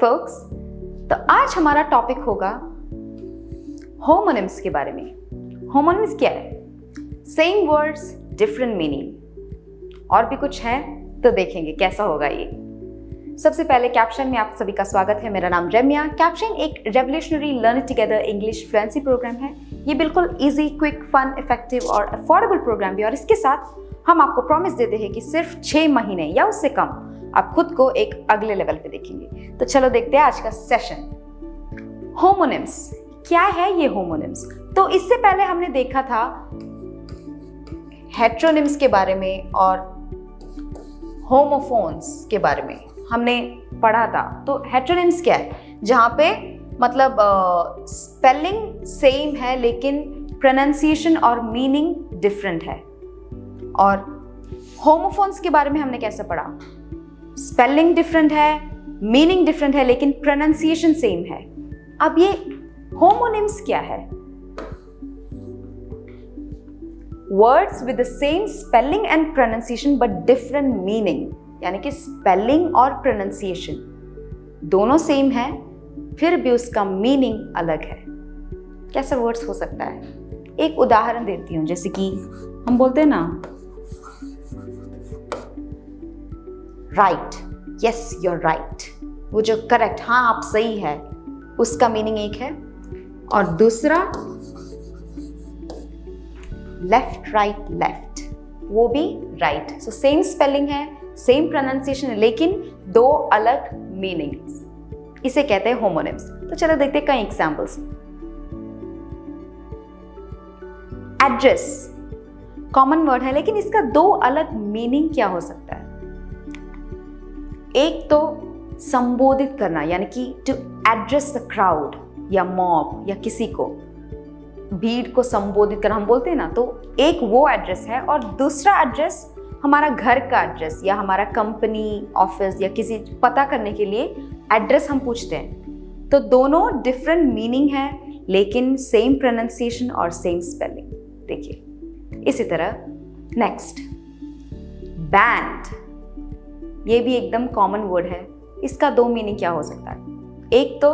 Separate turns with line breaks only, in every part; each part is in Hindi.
folks, तो आज हमारा टॉपिक होगा होमोनिम्स के बारे में। होमोनिम्स क्या है? Same words different meaning. और भी कुछ है तो देखेंगे कैसा होगा ये। सबसे पहले कैप्शन में आप सभी का स्वागत है। मेरा नाम रम्या। कैप्शन एक revolutionary learn together English fluency program है। ये बिल्कुल इजी, क्विक, फन, इफेक्टिव और अफोर्डेबल प्रोग्राम भी। और इसके साथ हम आपको प्रॉमिस देते हैं कि सिर्फ 6 महीने या उससे कम आप खुद को एक अगले लेवल पे देखेंगे। तो चलो देखते हैं आज का सेशन। होमोनिम्स क्या है? ये होमोनिम्स तो इससे पहले हमने देखा था हेट्रोनिम्स के बारे में और होमोफोन्स के बारे में हमने पढ़ा था। तो हेट्रोनिम्स क्या है? जहां पे मतलब स्पेलिंग सेम है लेकिन प्रोनाउंसिएशन और मीनिंग डिफरेंट है। और होमोफोन्स के बारे में हमने कैसे पढ़ा? स्पेलिंग डिफरेंट है, मीनिंग डिफरेंट है लेकिन प्रोनाउंसिएशन सेम है। अब ये होमोनिम्स क्या है? Words with the same spelling and pronunciation but different meaning, यानी कि स्पेलिंग और प्रोनाउंसिएशन दोनों सेम है फिर भी उसका मीनिंग अलग है। कैसे वर्ड्स हो सकता है? एक उदाहरण देती हूं। जैसे कि हम बोलते हैं ना right, yes you are right, वो जो करेक्ट, हाँ आप सही है, उसका मीनिंग एक है। और दूसरा लेफ्ट राइट लेफ्ट, वो भी राइट। सो सेम स्पेलिंग है, सेम प्रोनाउंसिएशन है लेकिन दो अलग मीनिंग्स। इसे कहते हैं होमोनिम्स। तो चलो देखते हैं कई एग्जांपल्स। एड्रेस कॉमन वर्ड है लेकिन इसका दो अलग मीनिंग क्या हो सकता है? एक तो संबोधित करना, यानी कि टू एड्रेस द क्राउड या मॉब या किसी को, भीड़ को संबोधित करना हम बोलते हैं ना, तो एक वो एड्रेस है। और दूसरा एड्रेस हमारा घर का एड्रेस या हमारा कंपनी, ऑफिस या किसी पता करने के लिए एड्रेस हम पूछते हैं। तो दोनों डिफरेंट मीनिंग है लेकिन सेम प्रोनाउंसिएशन और सेम स्पेलिंग। देखिए इसी तरह नेक्स्ट बैंड, ये भी एकदम कॉमन वर्ड है। इसका दो मीनिंग क्या हो सकता है? एक तो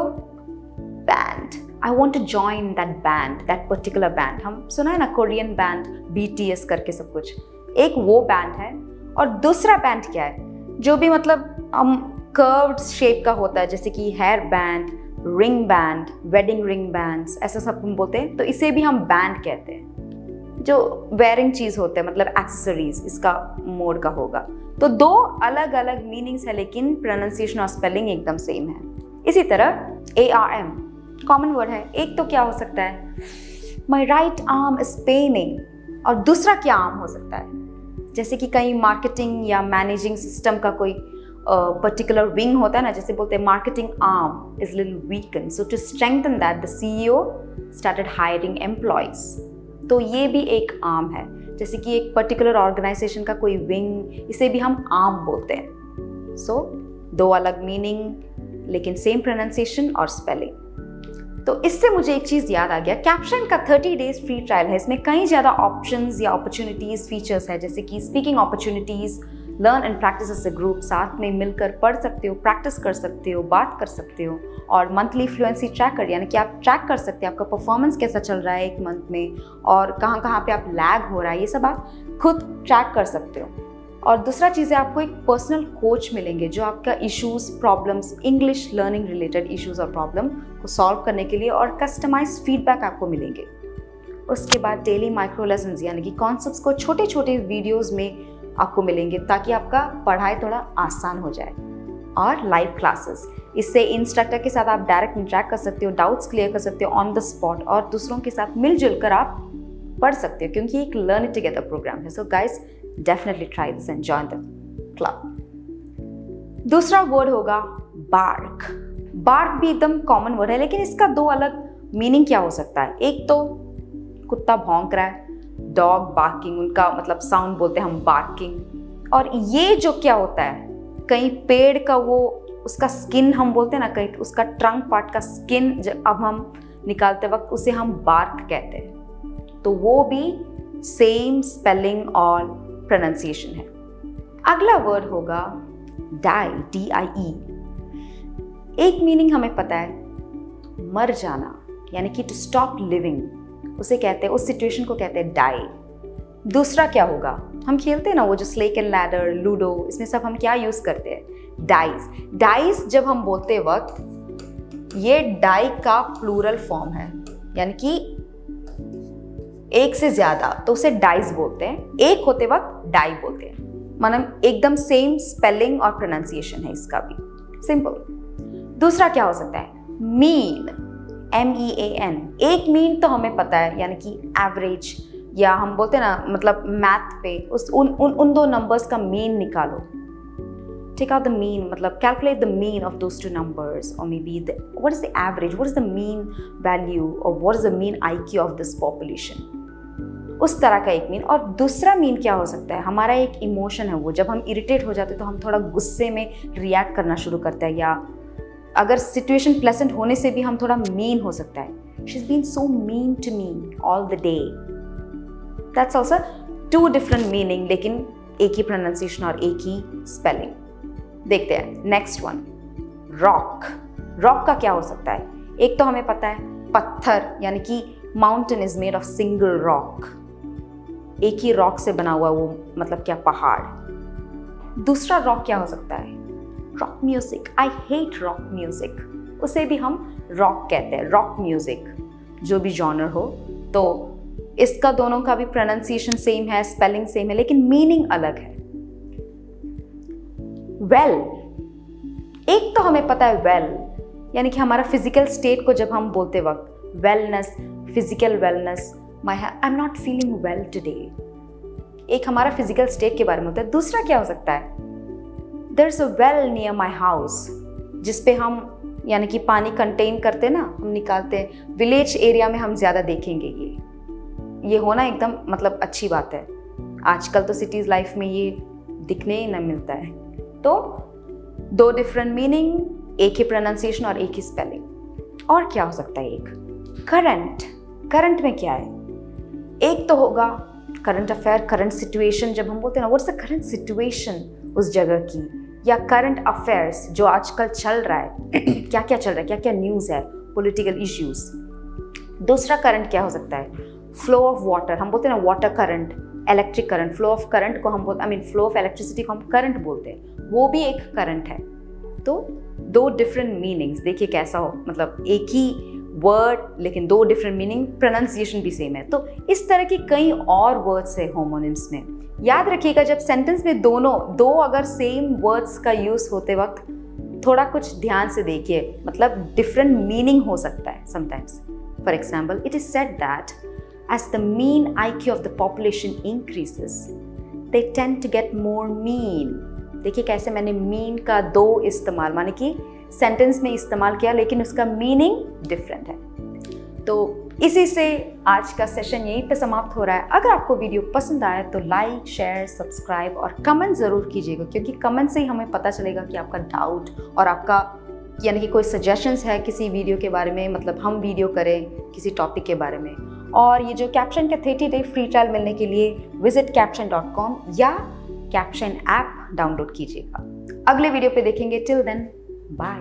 band, I want to join that band, that particular band. हम सुना है ना कोरियन बैंड BTS करके सब कुछ, एक वो बैंड है। और दूसरा बैंड क्या है? जो भी मतलब कर्व्ड शेप का होता है, जैसे कि hair band, ring band, wedding ring bands, ऐसा सब हम बोलते हैं। तो इसे भी हम बैंड कहते हैं। जो वेयरिंग चीज होते हैं, मतलब एक्सेसरीज, इसका मोड का होगा। तो दो अलग अलग मीनिंग्स है लेकिन प्रोनाउंसिएशन और स्पेलिंग एकदम सेम है। इसी तरह ARM कॉमन वर्ड है। एक तो क्या हो सकता है? My right arm is Penning. और दूसरा क्या आर्म हो सकता है? जैसे कि कहीं मार्केटिंग या मैनेजिंग सिस्टम का कोई पर्टिकुलर विंग होता है ना, जैसे बोलते हैं marketing arm is little weaken, so to strengthen that the CEO started hiring employees. तो ये भी एक आर्म है। जैसे कि एक पर्टिकुलर ऑर्गेनाइजेशन का कोई विंग, इसे भी हम आर्म बोलते हैं। सो दो अलग मीनिंग लेकिन सेम प्रोनाउंसिएशन और स्पेलिंग। तो इससे मुझे एक चीज़ याद आ गया, कैप्शन का 30 डेज फ्री ट्रायल है। इसमें कई ज़्यादा ऑप्शंस या अपॉर्चुनिटीज़, फीचर्स है, जैसे कि speaking opportunities, learn and practice as a group, साथ में मिलकर पढ़ सकते हो, प्रैक्टिस कर सकते हो, बात कर सकते हो। और मंथली फ्लुएंसी ट्रैकर, यानी कि आप ट्रैक कर सकते हैं आपका परफॉर्मेंस कैसा चल रहा है एक मंथ में और कहाँ कहाँ पे आप लैग हो रहा है, ये सब आप खुद ट्रैक कर सकते हो। और दूसरा चीज़ है, आपको एक पर्सनल कोच मिलेंगे जो आपका issues, problems, English learning related issues और प्रॉब्लम को सॉल्व करने के लिए, और कस्टमाइज्ड फीडबैक आपको मिलेंगे। उसके बाद डेली माइक्रो लेसन्स, यानी कि कॉन्सेप्ट्स को छोटे छोटे वीडियोज़ में आपको मिलेंगे ताकि आपका पढ़ाई थोड़ा आसान हो जाए। और लाइव क्लासेस, इससे इंस्ट्रक्टर के साथ आप डायरेक्ट इंटरेक्ट कर सकते हो, डाउट्स क्लियर कर सकते हो ऑन द स्पॉट, और दूसरों के साथ मिलजुल कर आप पढ़ सकते हो क्योंकि एक लर्न टुगेदर प्रोग्राम है। So guys definitely try this and join the club. दूसरा वर्ड होगा बार्क। बार्क भी एकदम कॉमन वर्ड है लेकिन इसका दो अलग मीनिंग क्या हो सकता है? एक तो कुत्ता भौंक रहा है, डॉग बार्किंग, उनका मतलब साउंड बोलते हैं हम बार्किंग। और ये जो क्या होता है, कहीं पेड़ का वो उसका स्किन हम बोलते हैं ना, कहीं उसका ट्रंक पार्ट का स्किन अब हम निकालते वक्त उसे हम बार्क कहते हैं। तो वो भी सेम स्पेलिंग और प्रोनाउंसिएशन है। अगला वर्ड होगा डाई, DIE। एक मीनिंग हमें पता है, मर जाना, यानी कि टू स्टॉप लिविंग, उसे कहते हैं, उस सिचुएशन को कहते हैं डाई। दूसरा क्या होगा, हम खेलते हैं ना वो जो स्नेक एंड लैडर, लूडो, इसमें सब हम क्या यूज करते हैं, डाइस। डाइस जब हम बोलते वक्त ये डाई का प्लूरल फॉर्म है, यानी कि एक से ज्यादा, तो उसे डाइस बोलते हैं। एक होते वक्त डाई बोलते हैं, मतलब एकदम सेम स्पेलिंग और प्रोनाउंसिएशन है इसका भी, सिंपल। दूसरा क्या हो सकता है, मीन, MEAN। एक मीन तो हमें पता है, यानी कि एवरेज, या हम बोलते हैं ना मतलब मैथ पे उन दो नंबर्स का मीन निकालो, take out the mean, मतलब calculate the mean of those two numbers, or maybe what is the average, what is the mean value, or what is the mean IQ of this population, उस तरह का एक मीन। और दूसरा मीन क्या हो सकता है, हमारा एक इमोशन है, वो जब हम इरिटेट हो जाते हैं तो हम थोड़ा गुस्से में रिएक्ट करना शुरू करते हैं, या अगर सिचुएशन प्लेजेंट होने से भी हम थोड़ा मीन हो सकता है, she is been so mean to me all the day. That's also two different meaning, लेकिन एक ही प्रोनाउंसिएशन और एक ही स्पेलिंग। देखते हैं नेक्स्ट वन, रॉक। रॉक का क्या हो सकता है, एक तो हमें पता है पत्थर, यानी कि mountain is made of single rock, एक ही रॉक से बना हुआ वो, मतलब क्या, पहाड़। दूसरा रॉक क्या हो सकता है, rock music. I hate rock music, उसे भी हम रॉक कहते हैं, रॉक म्यूजिक, जो भी जॉनर हो। तो इसका दोनों का भी प्रोनाउंसिएशन सेम है, स्पेलिंग सेम है, लेकिन मीनिंग अलग है। वेल, एक तो हमें पता है वेल, यानी कि हमारा फिजिकल स्टेट को जब हम बोलते वक्त, wellness, physical wellness, I am not feeling well today, एक हमारा फिजिकल स्टेट के बारे में होता है। दूसरा क्या हो सकता है, there is a well near my house, जिसपे हम, यानी कि पानी कंटेन करते ना, हम निकालते हैं, विलेज एरिया में हम ज़्यादा देखेंगे ये होना एकदम मतलब अच्छी बात है। आजकल तो सिटीज़ लाइफ में ये दिखने ही न मिलता है। तो दो डिफरेंट मीनिंग, एक ही प्रोनाउंसिएशन और एक ही स्पेलिंग। और क्या हो सकता है, एक करंट। करंट में क्या है, एक तो होगा करंट अफेयर, करंट सिचुएशन, जब हम बोलते हैं ना व्हाट्स द करंट सिचुएशन उस जगह की, या करंट अफेयर्स जो आजकल चल रहा है क्या क्या चल रहा है, क्या क्या न्यूज़ है, पॉलिटिकल इश्यूज। दूसरा करंट क्या हो सकता है, फ्लो ऑफ वाटर, हम बोलते हैं ना water current, electric current, flow of current को हम बोलते, फ्लो ऑफ इलेक्ट्रिसिटी को हम करंट बोलते हैं, वो भी एक करंट है। तो दो डिफरेंट मीनिंग्स, देखिए कैसा हो, मतलब एक ही वर्ड लेकिन दो डिफरेंट मीनिंग, प्रोनाउंसिएशन भी सेम है। तो इस तरह की कई और वर्ड्स है होमोनिम्स में। याद रखिएगा, जब सेंटेंस में दो अगर सेम वर्ड्स का यूज होते वक्त थोड़ा कुछ ध्यान से देखिए, मतलब डिफरेंट मीनिंग हो सकता है sometimes. For example, it is said that as the mean IQ of the population increases, they tend to get more mean। देखिए कैसे मैंने mean का दो इस्तेमाल, माने कि सेंटेंस में इस्तेमाल किया, लेकिन उसका मीनिंग डिफरेंट है। तो इसी से आज का सेशन यहीं पे समाप्त हो रहा है। अगर आपको वीडियो पसंद आए तो लाइक, शेयर, सब्सक्राइब और कमेंट ज़रूर कीजिएगा, क्योंकि कमेंट से ही हमें पता चलेगा कि आपका डाउट और आपका, यानी कि कोई सजेशंस है किसी वीडियो के बारे में, मतलब हम वीडियो करें किसी टॉपिक के बारे में। और ये जो कैप्शन का 30 डे फ्री ट्रायल मिलने के लिए विजिट caption.com या कैप्शन ऐप डाउनलोड कीजिएगा। अगले वीडियो पे देखेंगे, टिल देन बाय।